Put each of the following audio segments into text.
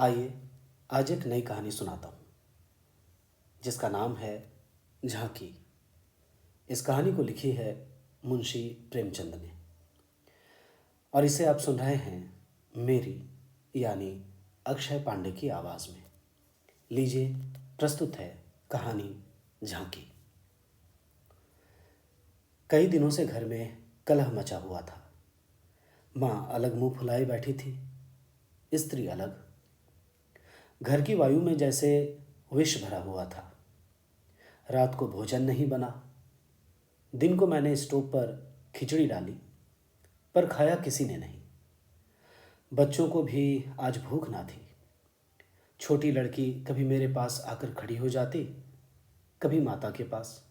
आइए आज एक नई कहानी सुनाता हूँ जिसका नाम है झांकी। इस कहानी को लिखी है मुंशी प्रेमचंद ने और इसे आप सुन रहे हैं मेरी यानी अक्षय पांडे की आवाज़ में। लीजिए प्रस्तुत है कहानी झांकी। कई दिनों से घर में कलह मचा हुआ था। माँ अलग मुंह फुलाए बैठी थी, स्त्री अलग। घर की वायु में जैसे विष भरा हुआ था। रात को भोजन नहीं बना। दिन को मैंने स्टोव पर खिचड़ी डाली पर खाया किसी ने नहीं। बच्चों को भी आज भूख ना थी। छोटी लड़की कभी मेरे पास आकर खड़ी हो जाती, कभी माता के पास,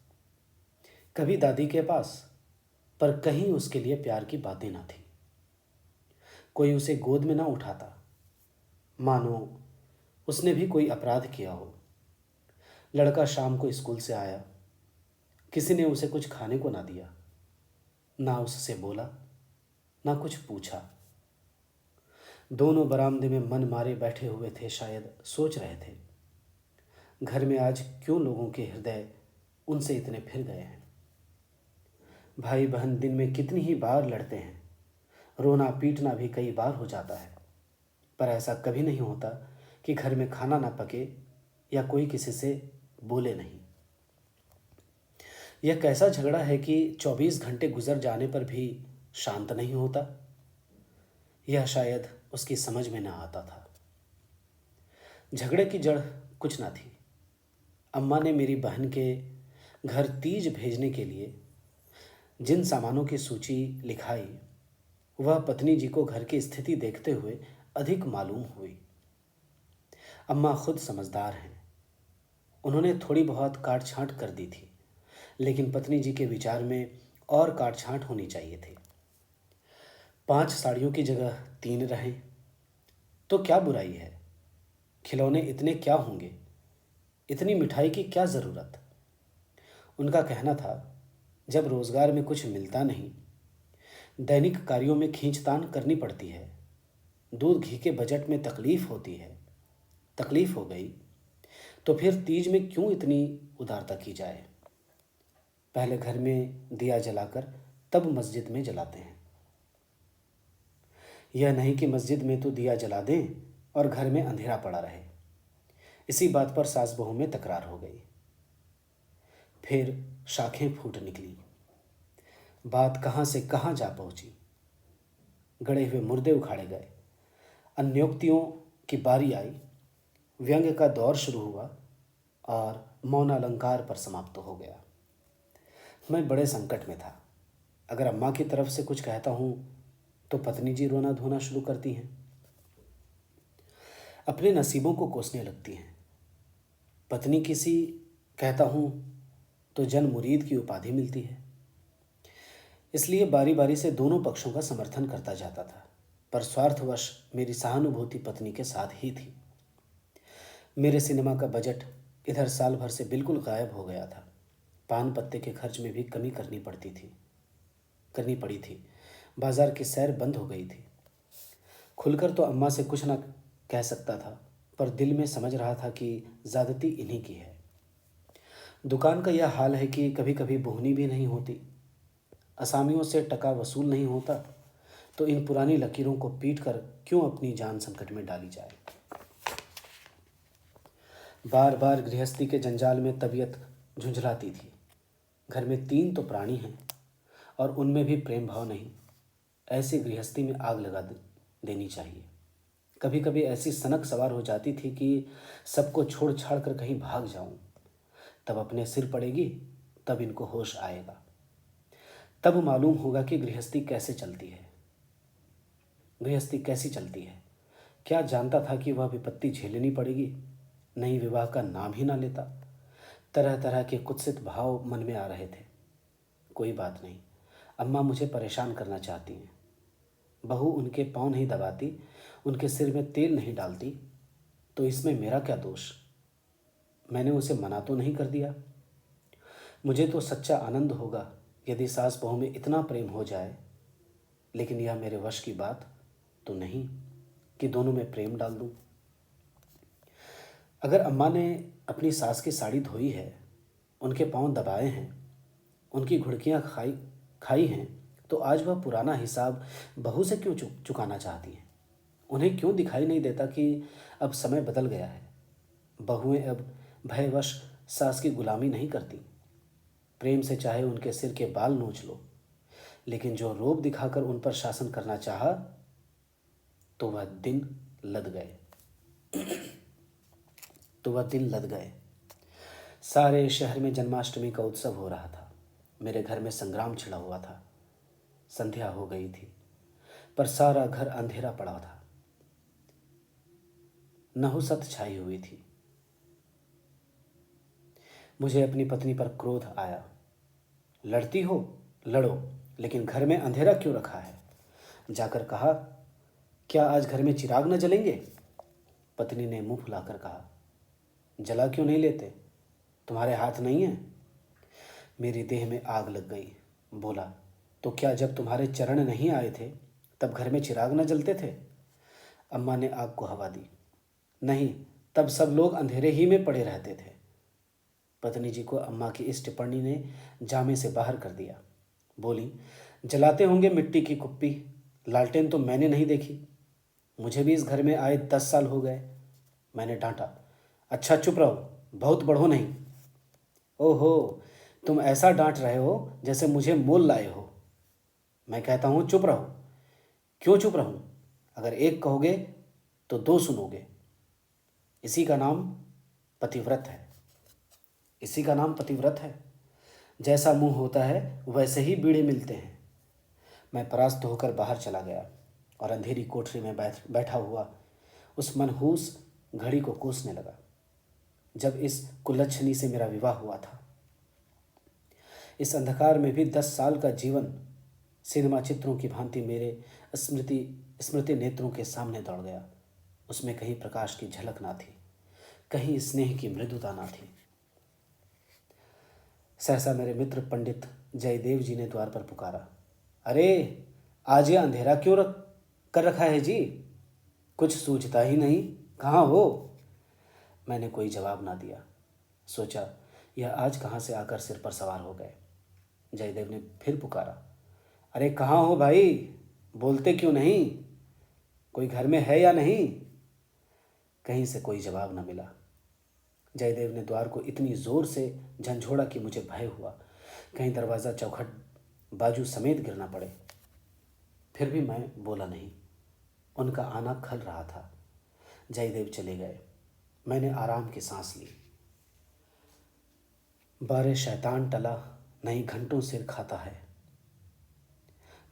कभी दादी के पास, पर कहीं उसके लिए प्यार की बातें ना थी। कोई उसे गोद में ना उठाता, मानो उसने भी कोई अपराध किया हो। लड़का शाम को स्कूल से आया, किसी ने उसे कुछ खाने को ना दिया, ना उससे बोला, ना कुछ पूछा। दोनों बरामदे में मन मारे बैठे हुए थे। शायद सोच रहे थे घर में आज क्यों लोगों के हृदय उनसे इतने फिर गए हैं। भाई बहन दिन में कितनी ही बार लड़ते हैं, रोना पीटना भी कई बार हो जाता है, पर ऐसा कभी नहीं होता कि घर में खाना ना पके या कोई किसी से बोले नहीं। यह कैसा झगड़ा है कि 24 घंटे गुजर जाने पर भी शांत नहीं होता। यह शायद उसकी समझ में ना आता था। झगड़े की जड़ कुछ ना थी। अम्मा ने मेरी बहन के घर तीज भेजने के लिए जिन सामानों की सूची लिखाई, वह पत्नी जी को घर की स्थिति देखते हुए अधिक मालूम हुई। अम्मा खुद समझदार हैं। उन्होंने थोड़ी बहुत काट छांट कर दी थी, लेकिन पत्नी जी के विचार में और काट छांट होनी चाहिए थी। 5 साड़ियों की जगह 3 रहें तो क्या बुराई है। खिलौने इतने क्या होंगे, इतनी मिठाई की क्या ज़रूरत। उनका कहना था जब रोज़गार में कुछ मिलता नहीं, दैनिक कार्यों में खींचतान करनी पड़ती है, दूध घी के बजट में तकलीफ होती है। तकलीफ हो गई तो फिर तीज में क्यों इतनी उदारता की जाए। पहले घर में दिया जलाकर तब मस्जिद में जलाते हैं। यह नहीं कि मस्जिद में तो दिया जला दें और घर में अंधेरा पड़ा रहे। इसी बात पर सास बहू में तकरार हो गई। फिर शाखें फूट निकली। बात कहाँ से कहाँ जा पहुंची। गड़े हुए मुर्दे उखाड़े गए। अन्योक्तियों की बारी आई। व्यंग्य का दौर शुरू हुआ और मौन अलंकार पर समाप्त हो गया। मैं बड़े संकट में था। अगर अम्मा की तरफ से कुछ कहता हूँ तो पत्नी जी रोना धोना शुरू करती हैं, अपने नसीबों को कोसने लगती हैं। पत्नी किसी कहता हूँ तो जन मुरीद की उपाधि मिलती है। इसलिए बारी बारी से दोनों पक्षों का समर्थन करता जाता था, पर स्वार्थवश मेरी सहानुभूति पत्नी के साथ ही थी। मेरे सिनेमा का बजट इधर साल भर से बिल्कुल गायब हो गया था। पान पत्ते के खर्च में भी कमी करनी पड़ी थी। बाजार की सैर बंद हो गई थी। खुलकर तो अम्मा से कुछ ना कह सकता था, पर दिल में समझ रहा था कि ज़्यादती इन्हीं की है। दुकान का यह हाल है कि कभी कभी बोहनी भी नहीं होती। असामियों से टका वसूल नहीं होता, तो इन पुरानी लकीरों को पीट कर क्यों अपनी जान संकट में डाली जाए। बार बार गृहस्थी के जंजाल में तबीयत झुंझलाती थी। घर में 3 तो प्राणी हैं और उनमें भी प्रेम भाव नहीं। ऐसी गृहस्थी में आग लगा देनी चाहिए। कभी कभी ऐसी सनक सवार हो जाती थी कि सबको छोड़ छाड़ कर कहीं भाग जाऊं। तब अपने सिर पड़ेगी, तब इनको होश आएगा। तब मालूम होगा कि गृहस्थी कैसे चलती है। गृहस्थी कैसी चलती है। क्या जानता था कि वह विपत्ति झेलनी पड़ेगी। नई विवाह का नाम ही ना लेता। तरह तरह के कुत्सित भाव मन में आ रहे थे। कोई बात नहीं, अम्मा मुझे परेशान करना चाहती हैं। बहू उनके पाँव नहीं दबाती, उनके सिर में तेल नहीं डालती, तो इसमें मेरा क्या दोष। मैंने उसे मना तो नहीं कर दिया। मुझे तो सच्चा आनंद होगा यदि सास बहू में इतना प्रेम हो जाए, लेकिन यह मेरे वश की बात तो नहीं कि दोनों में प्रेम डाल दूं। अगर अम्मा ने अपनी सास की साड़ी धोई है, उनके पाँव दबाए हैं, उनकी घुड़कियाँ खाई खाई हैं, तो आज वह पुराना हिसाब बहू से क्यों चुकाना चाहती हैं? उन्हें क्यों दिखाई नहीं देता कि अब समय बदल गया है? बहुएं अब भयवश सास की गुलामी नहीं करती। प्रेम से चाहे उनके सिर के बाल नोच लो, लेकिन जो रोब दिखाकर उन पर शासन करना चाहा, तो वह दिन लद गए तो वह दिन लद गए। सारे शहर में जन्माष्टमी का उत्सव हो रहा था। मेरे घर में संग्राम छिड़ा हुआ था। संध्या हो गई थी, पर सारा घर अंधेरा पड़ा था। नहुसत छाई हुई थी। मुझे अपनी पत्नी पर क्रोध आया। लड़ती हो, लड़ो, लेकिन घर में अंधेरा क्यों रखा है? जाकर कहा, क्या आज घर में चिराग न जलेंगे? पत्नी ने मुंह फुलाकर कहा, जला क्यों नहीं लेते? तुम्हारे हाथ नहीं है? मेरी देह में आग लग गई। बोला, तो क्या जब तुम्हारे चरण नहीं आए थे तब घर में चिराग न जलते थे? अम्मा ने आग को हवा दी। नहीं, तब सब लोग अंधेरे ही में पड़े रहते थे। पत्नी जी को अम्मा की इस टिप्पणी ने जामे से बाहर कर दिया। बोली, जलाते होंगे मिट्टी की कुप्पी, लालटेन तो मैंने नहीं देखी। मुझे भी इस घर में आए 10 साल हो गए। मैंने डांटा, अच्छा चुप रहो, बहुत बढ़ो नहीं। ओहो, तुम ऐसा डांट रहे हो जैसे मुझे मोल लाए हो। मैं कहता हूँ चुप रहो। क्यों चुप रहूं? अगर एक कहोगे तो दो सुनोगे। इसी का नाम पतिव्रत है। इसी का नाम पतिव्रत है। जैसा मुंह होता है वैसे ही बीड़े मिलते हैं। मैं परास्त होकर बाहर चला गया और अंधेरी कोठरी में बैठा हुआ उस मनहूस घड़ी को कोसने लगा जब इस कुलच्छनी से मेरा विवाह हुआ था। इस अंधकार में भी 10 साल का जीवन सिनेमा चित्रों की भांति मेरे स्मृति स्मृति नेत्रों के सामने दौड़ गया। उसमें कहीं प्रकाश की झलक ना थी, कहीं स्नेह की मृदुता ना थी। सहसा मेरे मित्र पंडित जयदेव जी ने द्वार पर पुकारा, अरे आज ये अंधेरा क्यों कर रखा है जी? कुछ सूझता ही नहीं, कहाँ हो? मैंने कोई जवाब ना दिया। सोचा, यह आज कहाँ से आकर सिर पर सवार हो गए। जयदेव ने फिर पुकारा, अरे कहाँ हो भाई? बोलते क्यों नहीं? कोई घर में है या नहीं? कहीं से कोई जवाब न मिला। जयदेव ने द्वार को इतनी जोर से झंझोड़ा कि मुझे भय हुआ कहीं दरवाज़ा चौखट बाजू समेत गिरना पड़े। फिर भी मैं बोला नहीं। उनका आना खल रहा था। जयदेव चले गए। मैंने आराम की सांस ली। बारे शैतान टला, नहीं घंटों सिर खाता है।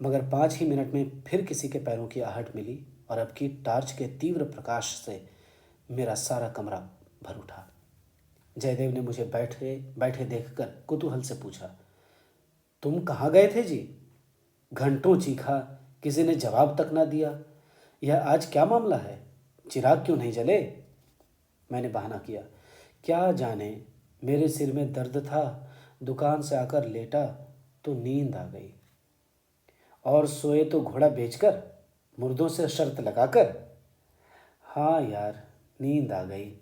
मगर 5 ही मिनट में फिर किसी के पैरों की आहट मिली और अब की टार्च के तीव्र प्रकाश से मेरा सारा कमरा भर उठा। जयदेव ने मुझे बैठे बैठे देखकर कुतूहल से पूछा, तुम कहाँ गए थे जी? घंटों चीखा, किसी ने जवाब तक ना दिया। यह आज क्या मामला है? चिराग क्यों नहीं जले? मैंने बहाना किया, क्या जाने, मेरे सिर में दर्द था, दुकान से आकर लेटा तो नींद आ गई। और सोए तो घोड़ा बेचकर, मुर्दों से शर्त लगाकर। हाँ यार, नींद आ गई।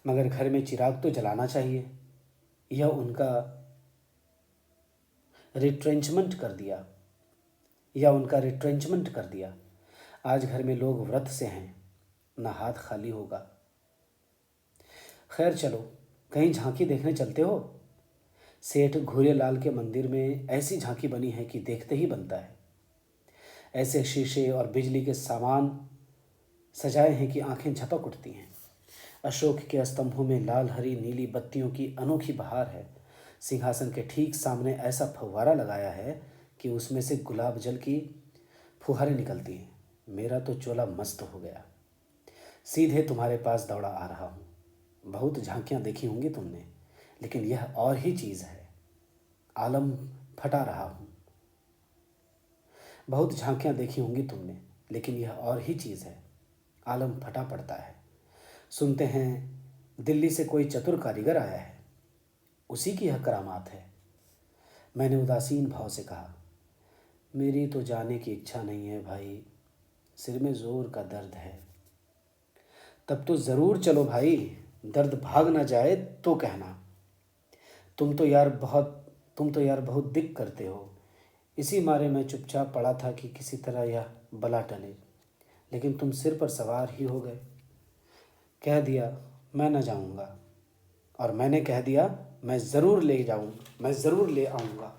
मगर घर में चिराग तो जलाना चाहिए। यह उनका रिट्रेंचमेंट कर दिया आज घर में लोग व्रत से हैं, ना हाथ खाली होगा। खैर चलो, कहीं झांकी देखने चलते हो? सेठ घूरे लाल के मंदिर में ऐसी झांकी बनी है कि देखते ही बनता है। ऐसे शीशे और बिजली के सामान सजाए हैं कि आंखें झपक उठती हैं। अशोक के स्तंभों में लाल हरी नीली बत्तियों की अनोखी बहार है। सिंहासन के ठीक सामने ऐसा फव्वारा लगाया है कि उसमें से गुलाब जल की फुहारें निकलती हैं। मेरा तो चोला मस्त हो गया। सीधे तुम्हारे पास दौड़ा आ रहा हूँ। बहुत झांकियाँ देखी होंगी तुमने, लेकिन यह और ही चीज़ है। आलम फटा रहा हूँ। बहुत झांकियाँ देखी होंगी तुमने, लेकिन यह और ही चीज़ है। आलम फटा पड़ता है। सुनते हैं दिल्ली से कोई चतुर कारीगर आया है, उसी की यह करामात है। मैंने उदासीन भाव से कहा, मेरी तो जाने की इच्छा नहीं है भाई, सिर में ज़ोर का दर्द है। तब तो ज़रूर चलो भाई, दर्द भाग ना जाए तो कहना। तुम तो यार बहुत तुम तो यार बहुत दिक करते हो। इसी मारे मैं चुपचाप पड़ा था कि किसी तरह यह बला टले, लेकिन तुम सिर पर सवार ही हो गए। कह दिया मैं न जाऊंगा, और मैंने कह दिया मैं ज़रूर ले आऊंगा।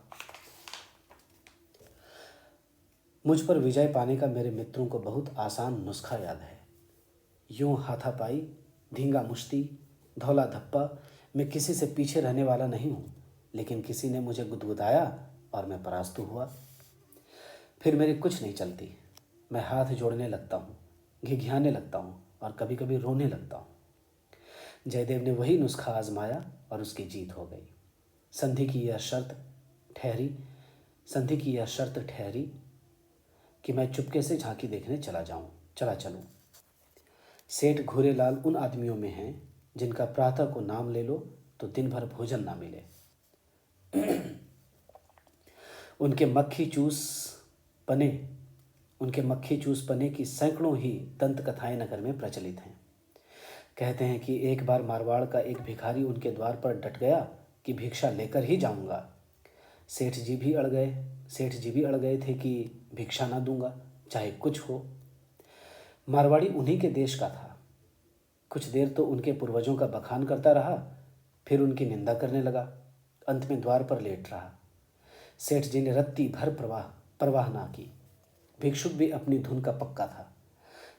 मुझ पर विजय पाने का मेरे मित्रों को बहुत आसान नुस्खा याद है। यूं हाथापाई, धींगा मुश्ती, धौला धप्पा। मैं किसी से पीछे रहने वाला नहीं हूँ, लेकिन किसी ने मुझे गुदगुदाया और मैं परास्तु हुआ। फिर मेरी कुछ नहीं चलती। मैं हाथ जोड़ने लगता हूँ, घिघियाने लगता हूँ और कभी कभी रोने लगता हूँ। जयदेव ने वही नुस्खा आजमाया और उसकी जीत हो गई। संधि की यह शर्त ठहरी संधि की यह शर्त ठहरी कि मैं चुपके से झांकी देखने चला चलूं। सेठ घूरेलाल उन आदमियों में हैं जिनका प्रातः को नाम ले लो तो दिन भर भोजन ना मिले। उनके मक्खी चूस पने उनके मक्खी चूस पने की सैकड़ों ही दंत कथाएं नगर में प्रचलित हैं। कहते हैं कि एक बार मारवाड़ का एक भिखारी उनके द्वार पर डट गया कि भिक्षा लेकर ही जाऊंगा। सेठ जी भी अड़ गए थे कि भिक्षा ना दूंगा चाहे कुछ हो। मारवाड़ी उन्हीं के देश का था। कुछ देर तो उनके पूर्वजों का बखान करता रहा, फिर उनकी निंदा करने लगा। अंत में द्वार पर लेट रहा। सेठ जी ने रत्ती भर परवाह ना की। भिक्षुक भी अपनी धुन का पक्का था।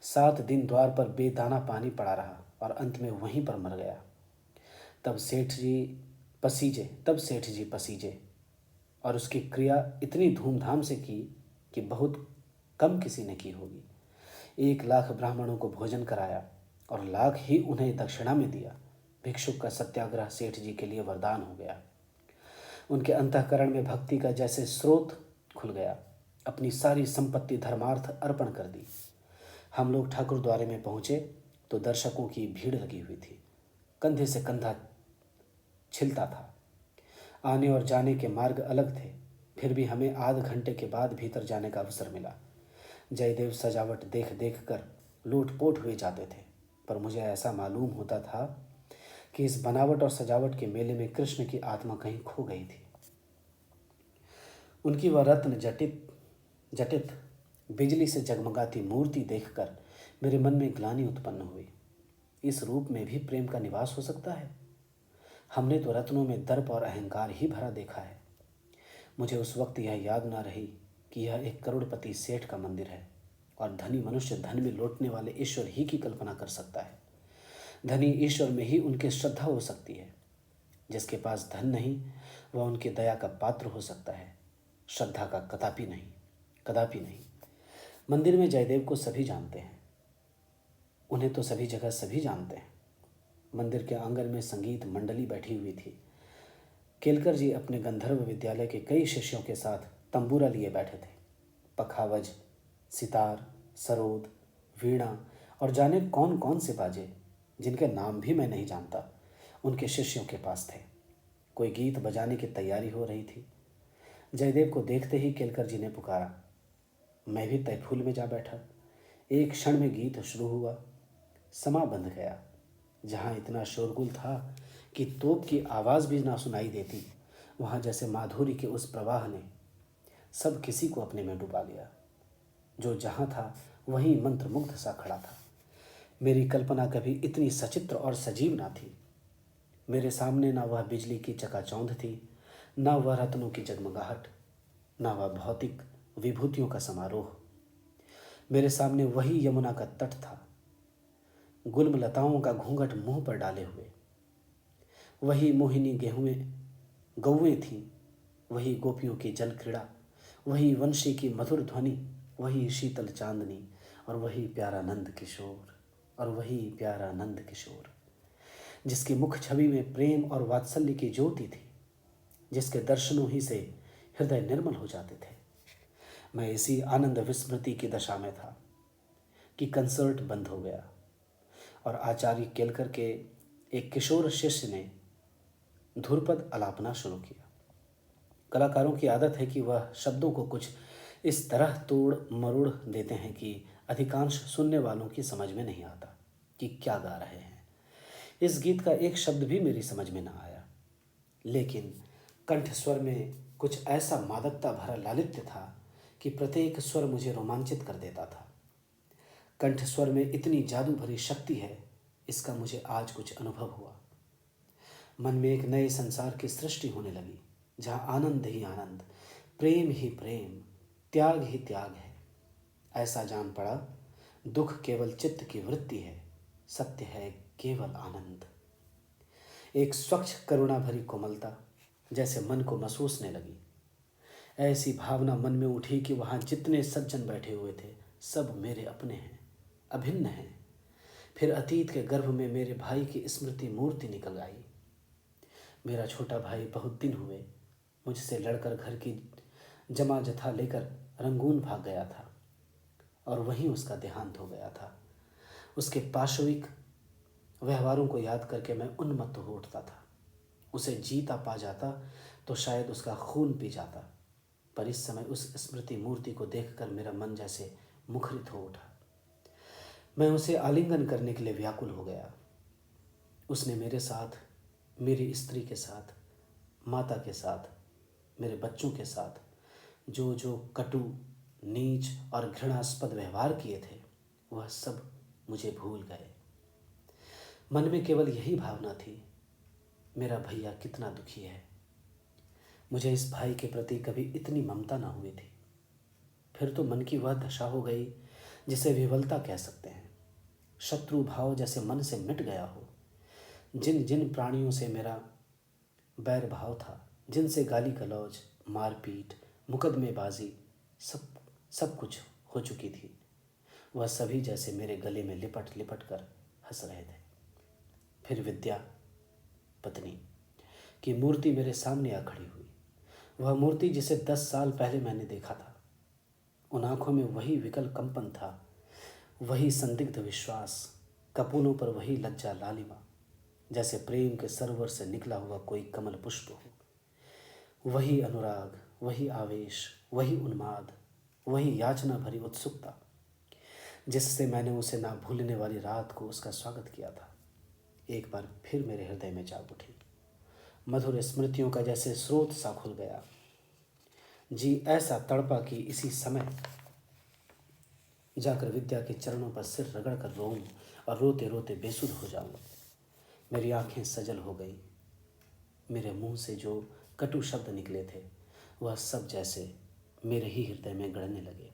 7 दिन द्वार पर बेदाना पानी पड़ा रहा और अंत में वहीं पर मर गया। तब सेठ जी पसीजे और उसकी क्रिया इतनी धूमधाम से की कि बहुत कम किसी ने की होगी। 1 लाख ब्राह्मणों को भोजन कराया और लाख ही उन्हें दक्षिणा में दिया। भिक्षुक का सत्याग्रह सेठ जी के लिए वरदान हो गया। उनके अंतःकरण में भक्ति का जैसे स्रोत खुल गया। अपनी सारी संपत्ति धर्मार्थ अर्पण कर दी। हम लोग ठाकुर द्वारे में पहुंचे तो दर्शकों की भीड़ लगी हुई थी। कंधे से कंधा छिलता था। आने और जाने के मार्ग अलग थे, फिर भी हमें आध घंटे के बाद भीतर जाने का अवसर मिला। जयदेव सजावट देख देख कर लोटपोट हुए जाते थे, पर मुझे ऐसा मालूम होता था कि इस बनावट और सजावट के मेले में कृष्ण की आत्मा कहीं खो गई थी। उनकी वह रत्न जटित जटित बिजली से जगमगाती मूर्ति देखकर मेरे मन में ग्लानि उत्पन्न हुई। इस रूप में भी प्रेम का निवास हो सकता है? हमने तो रत्नों में दर्प और अहंकार ही भरा देखा है। मुझे उस वक्त यह याद ना रही कि यह एक करोड़पति सेठ का मंदिर है और धनी मनुष्य धन में लौटने वाले ईश्वर ही की कल्पना कर सकता है। धनी ईश्वर में ही उनकी श्रद्धा हो सकती है। जिसके पास धन नहीं वह उनकी दया का पात्र हो सकता है, श्रद्धा का कदापि नहीं, कदापि नहीं। मंदिर में जयदेव को सभी जानते हैं। उन्हें तो सभी जगह सभी जानते हैं। मंदिर के आंगन में संगीत मंडली बैठी हुई थी। केलकर जी अपने गंधर्व विद्यालय के कई शिष्यों के साथ तंबूरा लिए बैठे थे। पखावज, सितार, सरोद, वीणा और जाने कौन कौन से बाजे जिनके नाम भी मैं नहीं जानता उनके शिष्यों के पास थे। कोई गीत बजाने की तैयारी हो रही थी। जयदेव को देखते ही केलकर जी ने पुकारा। मैं भी तैफूल में जा बैठा। एक क्षण में गीत शुरू हुआ। समा बंध गया। जहाँ इतना शोरगुल था कि तोप की आवाज़ भी ना सुनाई देती, वहाँ जैसे माधुरी के उस प्रवाह ने सब किसी को अपने में डुबा लिया। जो जहाँ था वहीं मंत्रमुग्ध सा खड़ा था। मेरी कल्पना कभी इतनी सचित्र और सजीव ना थी। मेरे सामने ना वह बिजली की चकाचौंध थी, ना वह रत्नों की जगमगाहट, ना वह भौतिक विभूतियों का समारोह। मेरे सामने वही यमुना का तट था, गुलमलताओं का घूंघट मुंह पर डाले हुए। वही मोहिनी गौएं थीं, वही गोपियों की जल क्रीड़ा, वही वंशी की मधुर ध्वनि, वही शीतल चांदनी और वही प्यारा नंद किशोर जिसकी मुख छवि में प्रेम और वात्सल्य की ज्योति थी, जिसके दर्शनों ही से हृदय निर्मल हो जाते थे। मैं इसी आनंद विस्मृति की दशा में था कि कंसर्ट बंद हो गया और आचार्य केलकर के एक किशोर शिष्य ने धुरपद आलापना शुरू किया। कलाकारों की आदत है कि वह शब्दों को कुछ इस तरह तोड़ मरोड़ देते हैं कि अधिकांश सुनने वालों की समझ में नहीं आता, कि क्या गा रहे हैं। इस गीत का एक शब्द भी मेरी समझ में ना आया, लेकिन कंठ स्वर में कुछ ऐसा मादकता भरा लालित्य था कि प्रत्येक स्वर मुझे रोमांचित कर देता था। कंठ स्वर में इतनी जादू भरी शक्ति है, इसका मुझे आज कुछ अनुभव हुआ। मन में एक नए संसार की सृष्टि होने लगी, जहाँ आनंद ही आनंद, प्रेम ही प्रेम, त्याग ही त्याग है। ऐसा जान पड़ा, दुख केवल चित्त की वृत्ति है, सत्य है केवल आनंद। एक स्वच्छ करुणा भरी कोमलता जैसे मन को महसूसने लगी। ऐसी भावना मन में उठी कि वहाँ जितने सज्जन बैठे हुए थे, सब मेरे अपने हैं, अभिन्न हैं। फिर अतीत के गर्भ में मेरे भाई की स्मृति मूर्ति निकल आई। मेरा छोटा भाई बहुत दिन हुए मुझसे लड़कर घर की जमा जथा लेकर रंगून भाग गया था और वहीं उसका देहांत हो गया था। उसके पाशविक व्यवहारों को याद करके मैं उन्मत्त हो उठता था। उसे जीता पा जाता तो शायद उसका खून पी जाता, पर इस समय उस स्मृति मूर्ति को देखकर मेरा मन जैसे मुखरित हो उठा। मैं उसे आलिंगन करने के लिए व्याकुल हो गया। उसने मेरे साथ, मेरी स्त्री के साथ, माता के साथ, मेरे बच्चों के साथ जो जो कटु, नीच और घृणास्पद व्यवहार किए थे, वह सब मुझे भूल गए। मन में केवल यही भावना थी, मेरा भैया कितना दुखी है। मुझे इस भाई के प्रति कभी इतनी ममता न हुई थी। फिर तो मन की वह दशा हो गई जिसे विवलता कह सकते हैं। शत्रु भाव जैसे मन से मिट गया हो। जिन जिन प्राणियों से मेरा बैर भाव था, जिनसे गाली गलौज, मारपीट, मुकदमेबाजी, सब कुछ हो चुकी थी, वह सभी जैसे मेरे गले में लिपट लिपट कर हंस रहे थे। फिर विद्या पत्नी की मूर्ति मेरे सामने आ खड़ी हुई। वह मूर्ति जिसे 10 साल पहले मैंने देखा था। उन आंखों में वही विकल कंपन था, वही संदिग्ध विश्वास, कपोलों पर वही लज्जा लालिमा, जैसे प्रेम के सरोवर से निकला हुआ कोई कमल पुष्प हो। वही अनुराग, वही आवेश, वही उन्माद, वही याचना भरी उत्सुकता, जिससे मैंने उसे ना भूलने वाली रात को उसका स्वागत किया था, एक बार फिर मेरे हृदय में जाग उठी। मधुर स्मृतियों का जैसे स्रोत सा खुल गया। जी ऐसा तड़पा कि इसी समय जाकर विद्या के चरणों पर सिर रगड़ कर रोऊं और रोते रोते बेसुध हो जाऊं। मेरी आंखें सजल हो गई। मेरे मुंह से जो कटु शब्द निकले थे, वह सब जैसे मेरे ही हृदय में गड़ने लगे।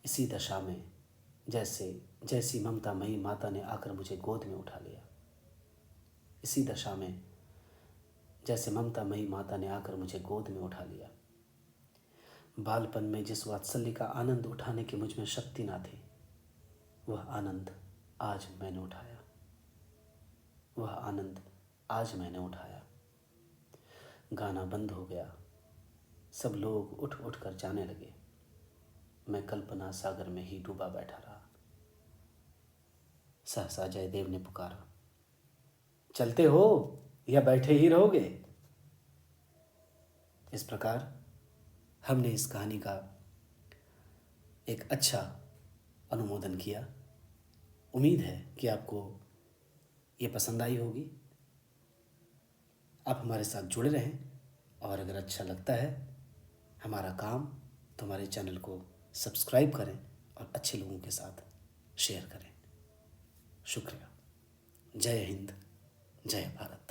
इसी दशा में जैसी ममतामयी माता ने आकर मुझे गोद में उठा लिया। इसी दशा में जैसे ममतामयी माता ने आकर मुझे गोद में उठा लिया। बालपन में जिस वात्सल्य का आनंद उठाने की मुझ में शक्ति ना थी, वह आनंद आज मैंने उठाया। वह आनंद आज मैंने उठाया। गाना बंद हो गया। सब लोग उठ उठ कर जाने लगे। मैं कल्पना सागर में ही डूबा बैठा रहा। सहसा जयदेव ने पुकारा, चलते हो या बैठे ही रहोगे? इस प्रकार हमने इस कहानी का एक अच्छा अनुमोदन किया। उम्मीद है कि आपको ये पसंद आई होगी। आप हमारे साथ जुड़े रहें और अगर अच्छा लगता है हमारा काम तो हमारे चैनल को सब्सक्राइब करें और अच्छे लोगों के साथ शेयर करें। शुक्रिया। जय हिंद, जय भारत।